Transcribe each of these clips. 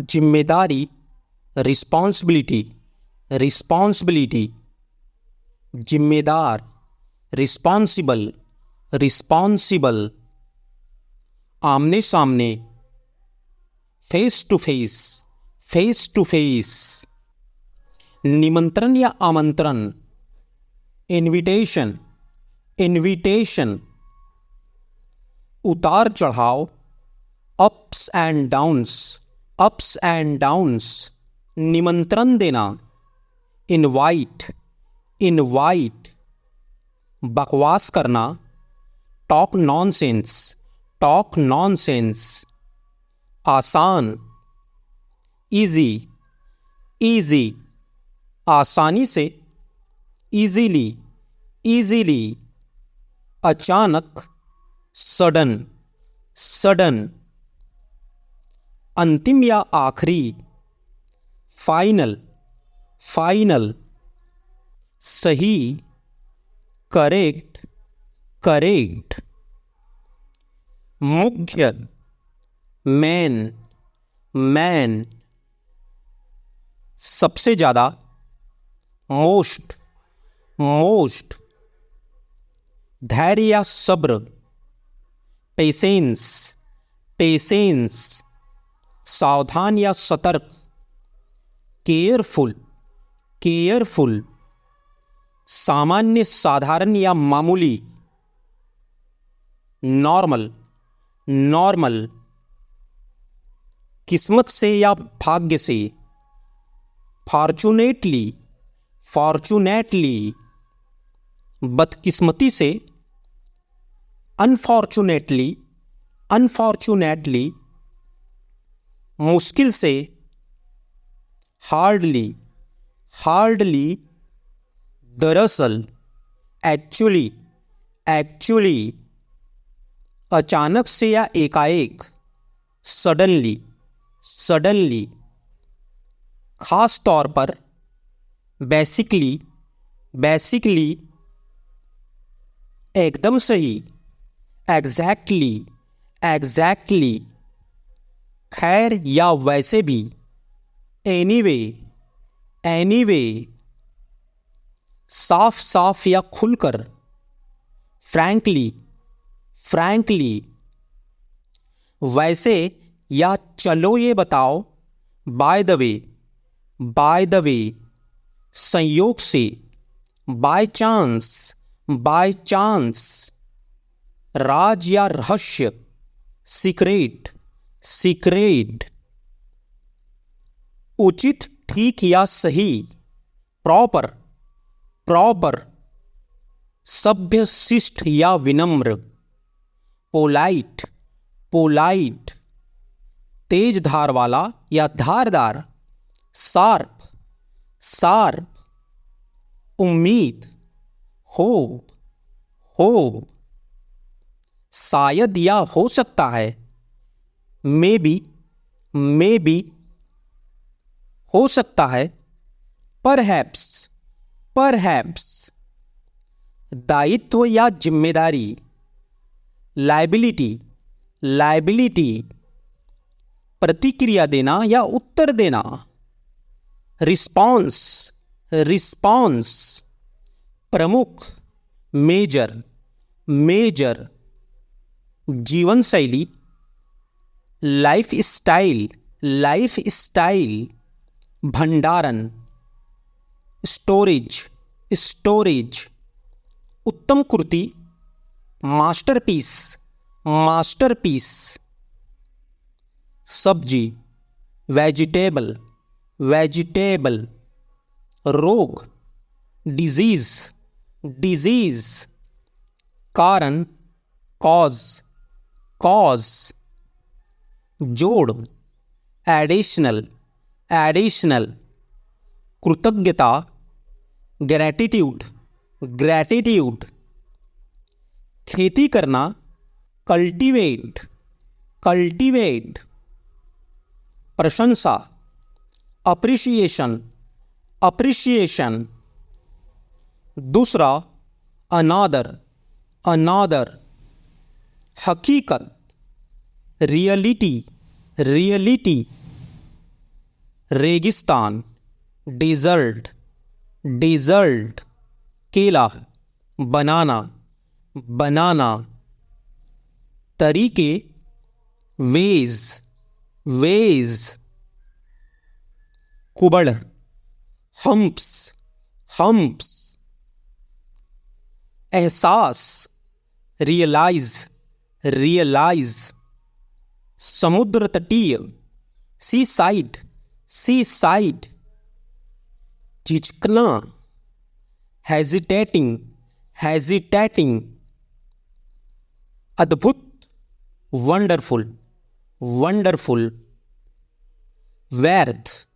जिम्मेदारी, responsibility, responsibility. जिम्मेदार, responsible, responsible. आमने सामने, face to face, face to face. निमंत्रण या आमंत्रण, इनविटेशन, इनविटेशन। उतार चढ़ाव, ups and downs, ups and downs. निमंत्रण देना, इनवाइट, इनवाइट। बकवास करना, टॉक नॉनसेंस, टॉक नॉनसेंस। आसान, इजी, इजी। आसानी से, इजीली, इजीली। अचानक, सडन, सडन। अंतिम या आखिरी, फाइनल, फाइनल। सही, करेक्ट, करेक्ट। मुख्य, मैन, मैन। सबसे ज़्यादा, मोस्ट, मोस्ट। धैर्य या सब्र, पेशेंस, पेशेंस। सावधान या सतर्क, केयरफुल, केयरफुल। सामान्य, साधारण या मामूली, नॉर्मल, नॉर्मल। किस्मत से या भाग्य से, फॉर्चुनेटली, फॉर्चुनेटली। बदकिस्मती से, अनफॉर्चुनेटली, अनफॉर्चुनेटली। मुश्किल से, हार्डली, हार्डली। दरअसल, एक्चुअली, एक्चुअली। अचानक से या एकाएक, सडनली, सडनली। खास तौर पर, बेसिकली, बेसिकली। एकदम सही, एग्जैक्टली, एग्जैक्टली। खैर या वैसे भी, एनीवे, एनीवे। साफ साफ या खुलकर, फ्रैंकली, फ्रैंकली। वैसे या चलो ये बताओ, by the way, by the way. संयोग से, बाय चांस, बाय चांस। राज या रहस्य, सीक्रेट, सीक्रेट। उचित, ठीक या सही, प्रॉपर, प्रॉपर। सभ्य, शिष्ट या विनम्र, पोलाइट, पोलाइट। तेज धार वाला या धारदार, शार्प, शार्प। उम्मीद, होप, होप। शायद या हो सकता है, मे बी, मे बी। हो सकता है, परहैप्स, परहैप्स। दायित्व या जिम्मेदारी, लायबिलिटी, लायबिलिटी। प्रतिक्रिया देना या उत्तर देना, रिस्पॉन्स, रिस्पॉन्स। प्रमुख, मेजर, मेजर। जीवन शैली, लाइफ स्टाइल, लाइफ स्टाइल। भंडारण, स्टोरेज, स्टोरेज। उत्तम कृति, मास्टरपीस, मास्टरपीस। सब्जी, वेजिटेबल, वेजिटेबल। रोग, डिजीज, डिजीज। कारण, कॉज, कॉज। जोड़, एडिशनल, एडिशनल। कृतज्ञता, ग्रैटिट्यूड, ग्रैटिट्यूड। खेती करना, कल्टीवेट, कल्टीवेट। प्रशंसा, अप्रिसिएशन, अप्रिसिएशन। दूसरा, अनादर, अनादर। हकीकत, रियलिटी, रियलिटी। रेगिस्तान, डेजर्ट, डेजर्ट। केला, बनाना, बनाना। तरीके, वेज, वेज। कुबड़, हम्प्स, हम्प्स। एहसास, रियलाइज, रियलाइज। समुद्र तटीय, सी साइड, सी साइड। झिझकना, हेजिटेटिंग, हेजिटेटिंग। अद्भुत, वंडरफुल, वंडरफुल। व्यर्थ,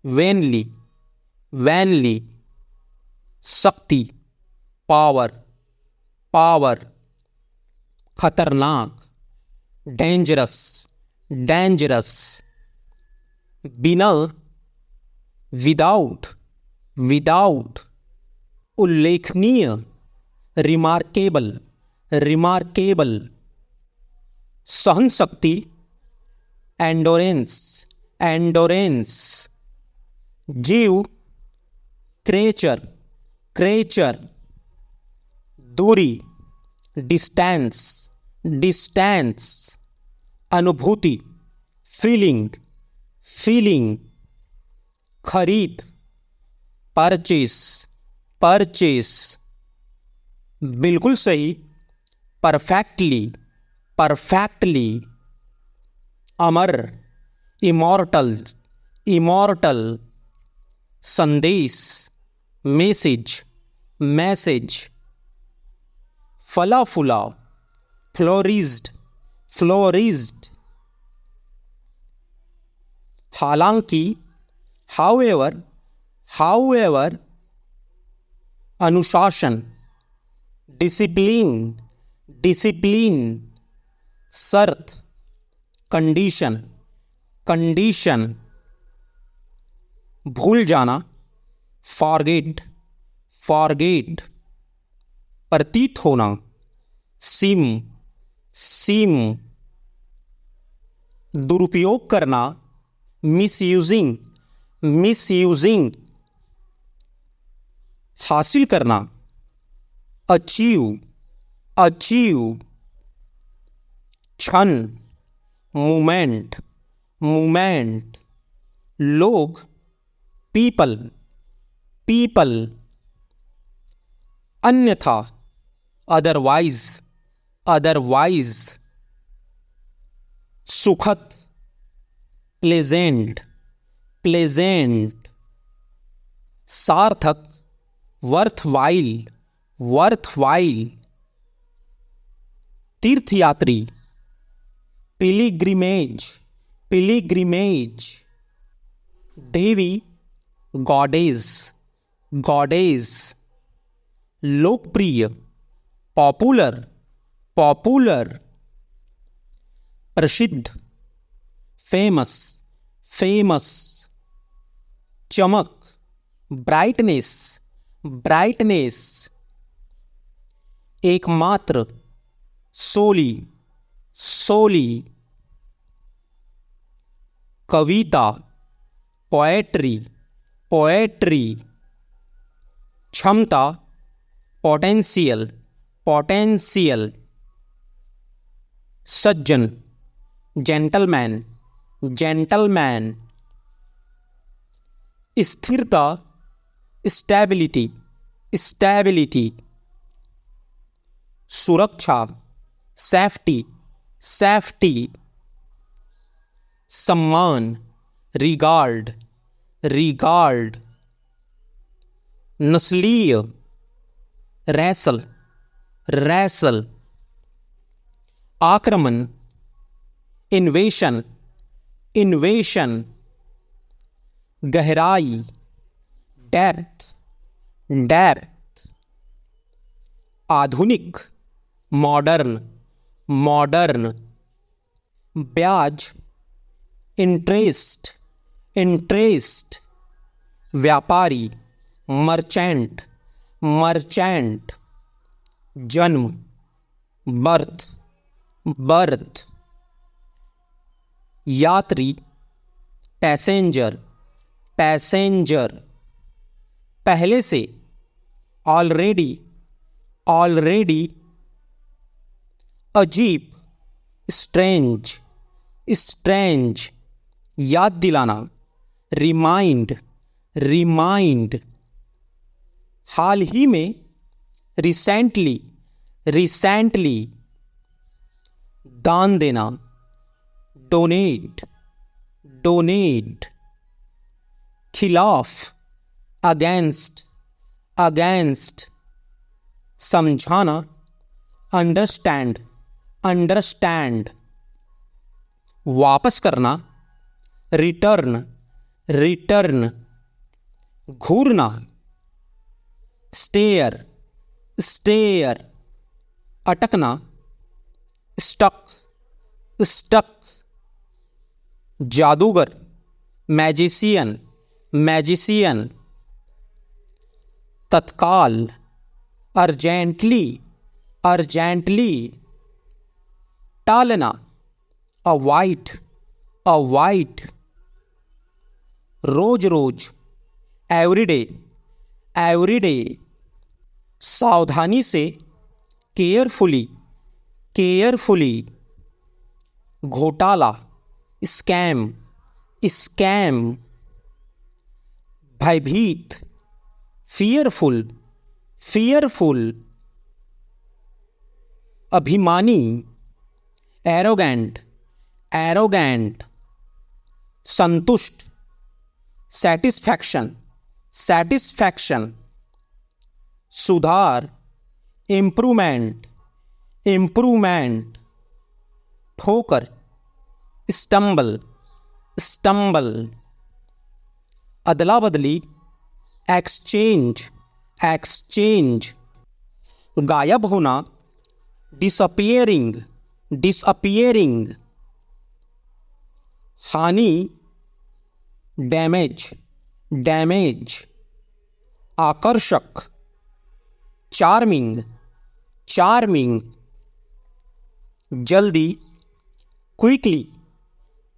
वैनली, वैनली। शक्ति, पावर, पावर। खतरनाक, डेंजरस, डेंजरस। बिना, विदाउट, विदाउट। उल्लेखनीय, रिमार्केबल, रिमार्केबल। सहन शक्ति, एंडोरेंस, एंडोरेंस। जीव, क्रेचर, क्रेचर। दूरी, डिस्टेंस, डिस्टेंस। अनुभूति, फीलिंग, फीलिंग। खरीद, परचेस, परचेस। बिल्कुल सही, परफेक्टली, परफेक्टली। अमर, इमॉर्टल, इमॉर्टल। संदेश, मैसेज, मैसेज। फला फूला, फ्लोरिज्ड, फ्लोरिज्ड। हालांकि, हाउएवर, हाउएवर। अनुशासन, डिसिप्लिन, डिसिप्लिन। शर्त, कंडीशन, कंडीशन। भूल जाना, फॉरगेट, फॉरगेट। प्रतीत होना, सीम, सीम। दुरुपयोग करना, मिसयूजिंग, मिसयूजिंग। हासिल करना, अचीव, अचीव। क्षण, मूमेंट, मूमेंट। लोग, पीपल, पीपल। अन्यथा, अदरवाइज, अदरवाइज। सुखद, प्लेजेंट, प्लेजेंट। सार्थक, वर्थवाइल, वर्थवाइल। तीर्थयात्री, पिलिग्रिमेज, पिलिग्रिमेज। देवी, गॉडेज, गॉडेज। लोकप्रिय, पॉपुलर, पॉपुलर। प्रसिद्ध, फेमस, फेमस। चमक, ब्राइटनेस, ब्राइटनेस। एकमात्र, सोली, सोली। कविता, पोएट्री, पोएट्री। क्षमता, पोटेंशियल, पोटेंशियल। सज्जन, जेंटलमैन, जेंटलमैन। स्थिरता, स्टेबिलिटी, स्टेबिलिटी। सुरक्षा, सेफ्टी, सेफ्टी। सम्मान, रिगार्ड, रिगार्ड। नस्लीय, रैसल, रैसल। आक्रमण, इन्वेशन, इन्वेशन। गहराई, डेप्थ, डेप्थ। आधुनिक, मॉडर्न, मॉडर्न। ब्याज, इंटरेस्ट, इंटरेस्ट। व्यापारी, मर्चेंट, मर्चेंट। जन्म, बर्थ, बर्थ। यात्री, पैसेंजर, पैसेंजर, पहले से, ऑलरेडी, ऑलरेडी, अजीब, स्ट्रेंज, स्ट्रेंज, याद दिलाना, रिमाइंड, रिमाइंड, हाल ही में, रिसेंटली, रिसेंटली, दान देना, डोनेट, डोनेट, खिलाफ, अगेंस्ट, अगेंस्ट, समझाना, अंडरस्टैंड, अंडरस्टैंड, वापस करना, रिटर्न, रिटर्न, घूरना, स्टेयर, स्टेयर, अटकना, स्टक, स्टक, जादूगर, मैजिशियन, मैजिशियन, तत्काल, अर्जेंटली, अर्जेंटली, टालना, अवॉइड, अवॉइड, रोज रोज, एवरीडे, एवरीडे, सावधानी से, केयरफुली, केयरफुली, घोटाला, स्कैम, स्कैम, भयभीत, फियरफुल, फियरफुल, अभिमानी, एरोगेंट, एरोगेंट, संतुष्ट, सेटिस्फैक्शन, सेटिस्फैक्शन, सुधार, इम्प्रूवमेंट, इम्प्रूवमेंट, ठोकर, स्टम्बल, स्टम्बल, अदला बदली, एक्सचेंज, एक्सचेंज, गायब होना, डिसअपियरिंग, डिसअपियरिंग, हानि, डैमेज, डैमेज, आकर्षक, चार्मिंग, चार्मिंग, जल्दी, क्विकली,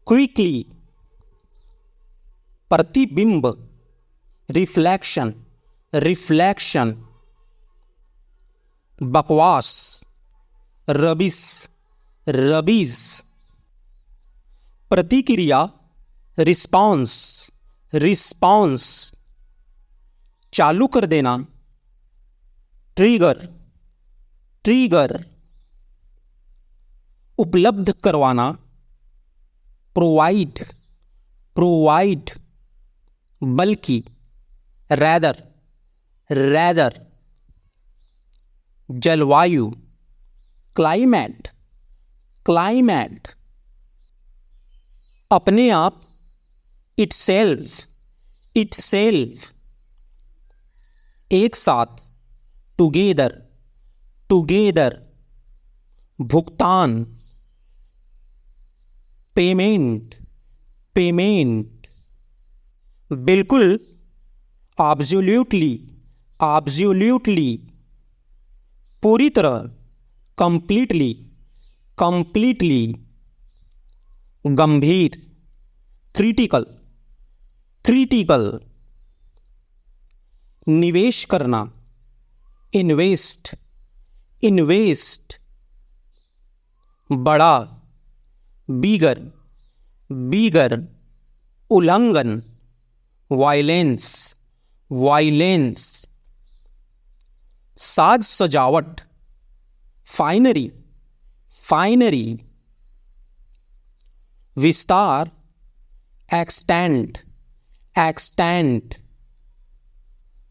क्विकली, प्रतिबिंब, रिफ्लेक्शन, रिफ्लेक्शन, बकवास, रबिस, रबीज, प्रतिक्रिया, रिस्पॉन्स, रिस्पॉन्स, चालू कर देना, ट्रिगर, ट्रिगर, उपलब्ध करवाना, प्रोवाइड, प्रोवाइड, बल्कि, रैदर, रैदर, जलवायु, क्लाइमेट, क्लाइमेट, अपने आप, इटसेल्फ, इटसेल्फ, एक साथ, टुगेदर, टुगेदर, भुगतान, पेमेंट, पेमेंट, बिल्कुल, एब्सोल्युटली, एब्सोल्युटली, पूरी तरह, कंप्लीटली, कंप्लीटली, गंभीर, क्रिटिकल, क्रिटिकल, निवेश करना, इन्वेस्ट, इन्वेस्ट, बड़ा, बीगर, बीगर, उल्लंघन, वायलेंस, वायलेंस, साज सजावट, फाइनरी, फाइनरी, विस्तार, एक्सटेंड, एक्सटेंड,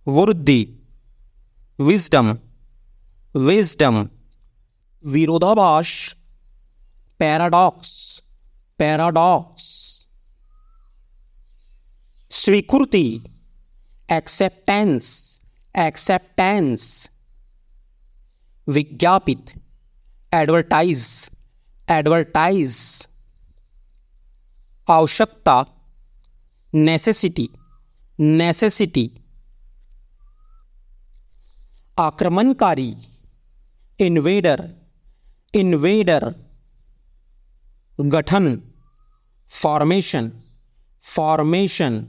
वृद्धि, विजडम, विजडम, विरोधाभास, पैराडॉक्स, पैराडॉक्स, स्वीकृति, एक्सेप्टेंस, एक्सेप्टेंस, विज्ञापित, एडवर्टाइज, एडवर्टाइज, आवश्यकता, नेसेसिटी, नेसेसिटी, आक्रमणकारी, इन्वेडर, इन्वेडर, गठन, फॉर्मेशन, फॉर्मेशन,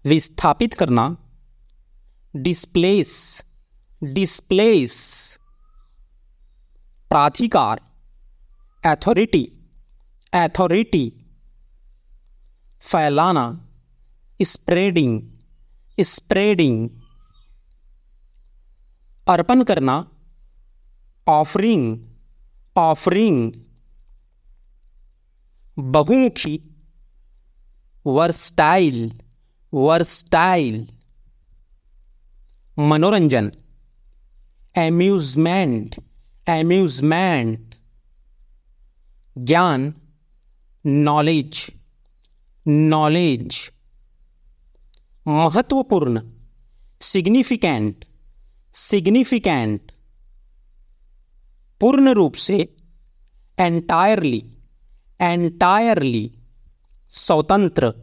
विस्थापित करना, डिस्प्लेस, डिस्प्लेस। प्राधिकार, अथॉरिटी, अथॉरिटी। फैलाना, स्प्रेडिंग, स्प्रेडिंग। अर्पण करना, ऑफरिंग, ऑफरिंग। बहुमुखी, वर्सटाइल, वर्सटाइल। मनोरंजन, एम्यूजमेंट, एम्यूजमेंट। ज्ञान, नॉलेज, नॉलेज। महत्वपूर्ण, सिग्निफिकेंट, सिग्निफिकेंट। पूर्ण रूप से, एंटायरली, एंटायरली। स्वतंत्र,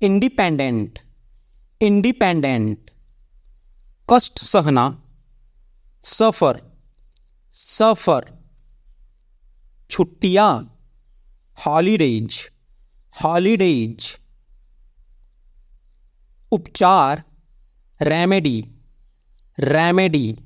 इंडिपेंडेंट, इंडिपेंडेंट। कष्ट सहना, सफ़र, सफ़र। छुट्टियाँ, हॉलीडेज, हॉलीडेज। उपचार, रेमेडी, रेमेडी।